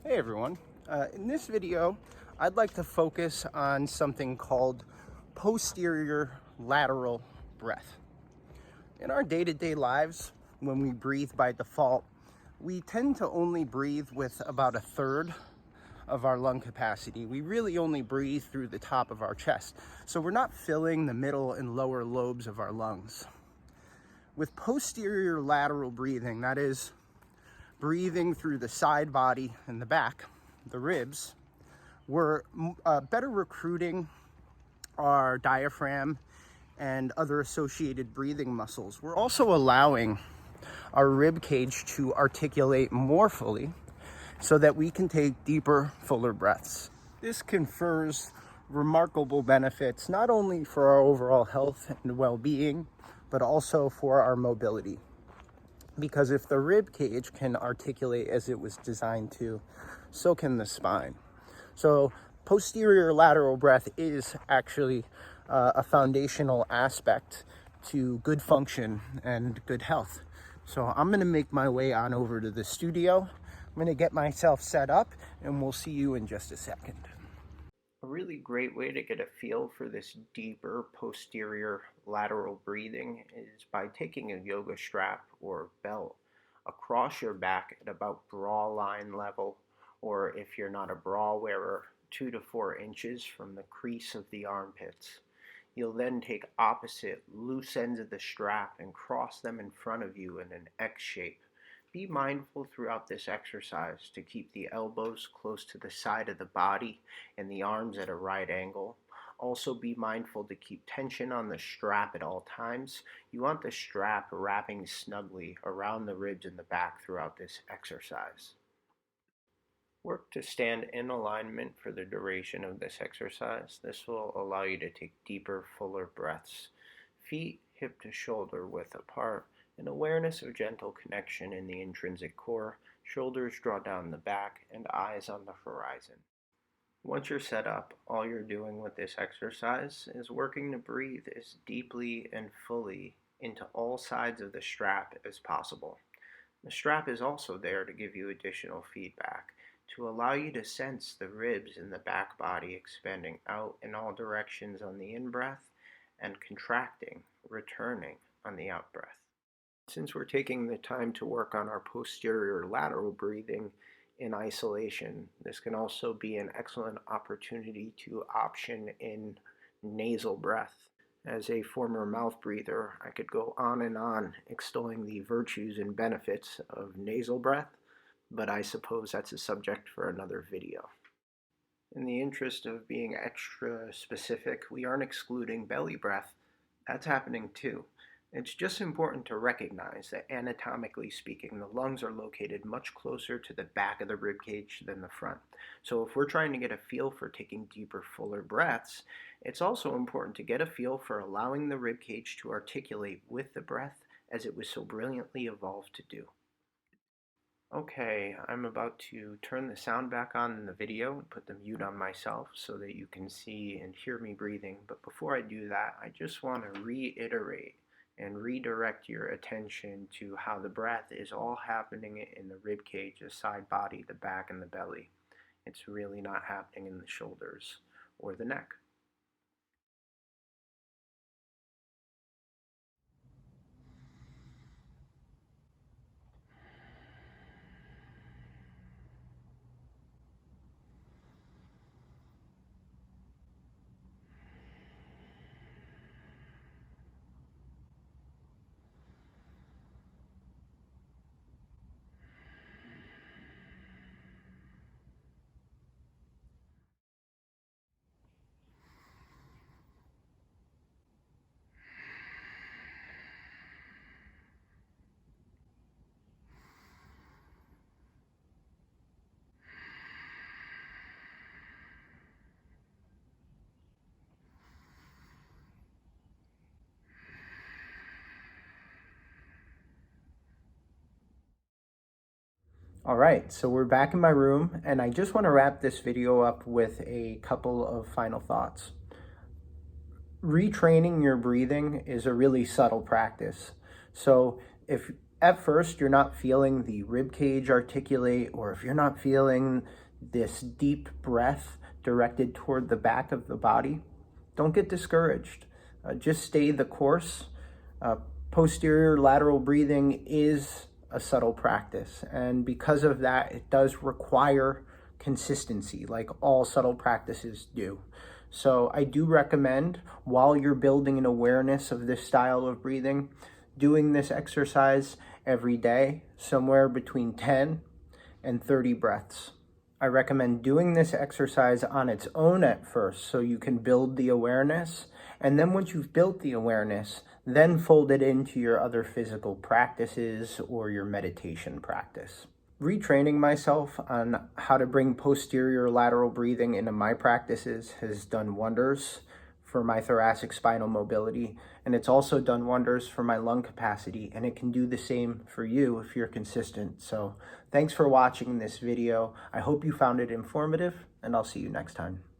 Hey everyone, in this video I'd like to focus on something called posterior lateral breath. In our day-to-day lives, when we breathe by default, we tend to only breathe with about a third of our lung capacity. We really only breathe through the top of our chest, so we're not filling the middle and lower lobes of our lungs. With posterior lateral breathing, that is, breathing through the side body and the back, the ribs, we're better recruiting our diaphragm and other associated breathing muscles. We're also allowing our rib cage to articulate more fully so that we can take deeper, fuller breaths. This confers remarkable benefits not only for our overall health and well-being, but also for our mobility. Because if the rib cage can articulate as it was designed to, so can the spine. So posterior lateral breath is actually a foundational aspect to good function and good health. So I'm gonna make my way on over to the studio. I'm gonna get myself set up and we'll see you in just a second. A really great way to get a feel for this deeper posterior lateral breathing is by taking a yoga strap or belt across your back at about bra line level, or if you're not a bra wearer, 2 to 4 inches from the crease of the armpits. You'll then take opposite loose ends of the strap and cross them in front of you in an X shape. Be mindful throughout this exercise to keep the elbows close to the side of the body and the arms at a right angle. Also be mindful to keep tension on the strap at all times. You want the strap wrapping snugly around the ribs and the back throughout this exercise. Work to stand in alignment for the duration of this exercise. This will allow you to take deeper, fuller breaths. Feet hip to shoulder width apart. An awareness of gentle connection in the intrinsic core, shoulders draw down the back, and eyes on the horizon. Once you're set up, all you're doing with this exercise is working to breathe as deeply and fully into all sides of the strap as possible. The strap is also there to give you additional feedback, to allow you to sense the ribs in the back body expanding out in all directions on the in-breath and contracting, returning on the out-breath. Since we're taking the time to work on our posterior lateral breathing in isolation, this can also be an excellent opportunity to option in nasal breath. As a former mouth breather, I could go on and on extolling the virtues and benefits of nasal breath, but I suppose that's a subject for another video. In the interest of being extra specific, we aren't excluding belly breath. That's happening too. It's just important to recognize that anatomically speaking, the lungs are located much closer to the back of the rib cage than the front. So if we're trying to get a feel for taking deeper, fuller breaths, it's also important to get a feel for allowing the rib cage to articulate with the breath as it was so brilliantly evolved to do. Okay, I'm about to turn the sound back on in the video and put the mute on myself so that you can see and hear me breathing. But before I do that, I just want to reiterate and redirect your attention to how the breath is all happening in the rib cage, the side body, the back, and the belly. It's really not happening in the shoulders or the neck. All right, so we're back in my room, and I just want to wrap this video up with a couple of final thoughts. Retraining your breathing is a really subtle practice. So if at first you're not feeling the rib cage articulate, or if you're not feeling this deep breath directed toward the back of the body, don't get discouraged. Just stay the course. Posterior lateral breathing is a subtle practice, and because of that, it does require consistency, like all subtle practices do. So I do recommend, while you're building an awareness of this style of breathing, doing this exercise every day, somewhere between 10 and 30 breaths. I recommend doing this exercise on its own at first so you can build the awareness, and then once you've built the awareness, then fold it into your other physical practices or your meditation practice. Retraining myself on how to bring posterior lateral breathing into my practices has done wonders for my thoracic spinal mobility, and it's also done wonders for my lung capacity, and it can do the same for you if you're consistent. So thanks for watching this video. I hope you found it informative, and I'll see you next time.